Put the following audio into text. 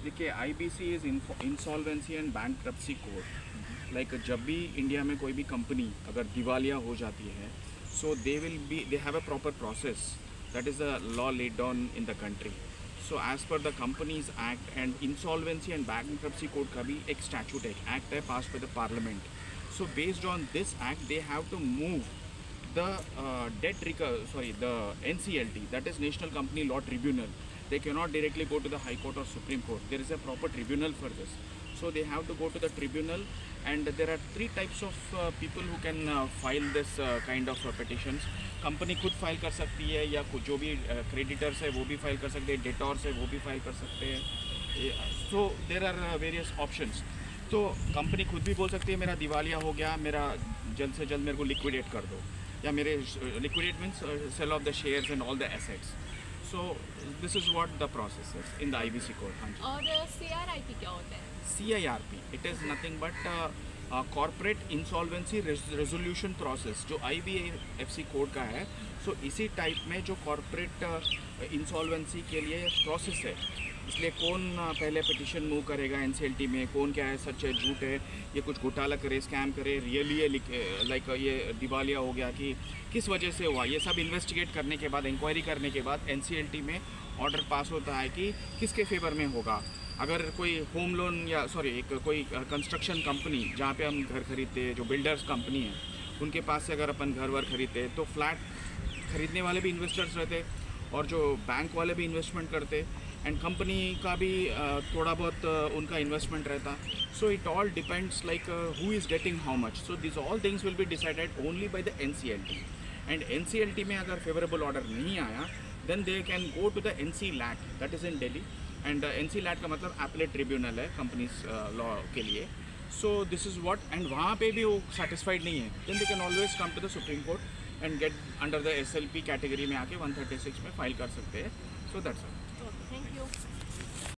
देखिए IBC is insolvency and bankruptcy code. Like जब भी इंडिया में कोई भी कंपनी अगर दिवालिया हो जाती है, so they have a proper process, that is the law laid down in the country. So as per the companies act and insolvency and bankruptcy code का भी एक स्टैचूट है, एक्ट है pass by the parliament. So based on this act they have to move the the NCLT, that is National Company Law Tribunal. They cannot directly go to the High Court or Supreme Court. There is a proper tribunal for this. So they have to go to the tribunal, and there are three types of people who can file this kind of petitions. Company खुद file कर सकती है, या जो भी creditors है वो भी फाइल कर सकते हैं, डेटर्स है वो भी फाइल कर सकते हैं। सो देर आर वेरियस ऑप्शंस। तो कंपनी खुद भी बोल सकती है मेरा दिवालिया हो गया, मेरा जल्द से जल्द मेरे को लिक्विडेट कर दो, या मेरे liquidate means sell off the shares and all the assets. So this is what the process is in the IBC code. हाँ जी। और CRIP क्या होता है? CIRP it is nothing but corporate insolvency resolution process, जो IBFC code का है। सो इसी टाइप में जो कॉर्पोरेट इंसॉल्वेंसी के लिए प्रोसेस है, इसलिए कौन पहले पिटिशन मूव करेगा NCLT में, कौन क्या है, सच है झूठ है, ये कुछ घोटाला करे, स्कैम करे, रियली है लाइक ये दिवालिया हो गया कि किस वजह से हुआ, ये सब इन्वेस्टिगेट करने के बाद, इंक्वायरी करने के बाद NCLT में ऑर्डर पास होता है कि किसके फेवर में होगा। अगर कोई होम लोन या कोई कंस्ट्रक्शन कंपनी जहाँ पे हम घर खरीदते हैं, जो बिल्डर्स कंपनी है, उनके पास से अगर अपन घर वर खरीदते हैं तो फ्लैट खरीदने वाले भी इन्वेस्टर्स रहते, और जो बैंक वाले भी इन्वेस्टमेंट करते, एंड कंपनी का भी थोड़ा बहुत उनका इन्वेस्टमेंट रहता। So it all depends like who is getting how much. So this all things will be decided only by the NCLT, and NCLT में अगर फेवरेबल ऑर्डर नहीं आया, then they can go to the NCLAT, that is in Delhi. And NCLAT का मतलब appellate tribunal है companies law के लिए। So this is what, and वहाँ पे भी वो सेटिस्फाइड नहीं है, then they can always come to the supreme court and get under the SLP category में आके 136 में फाइल कर सकते हैं। So that's all. Okay, thank you.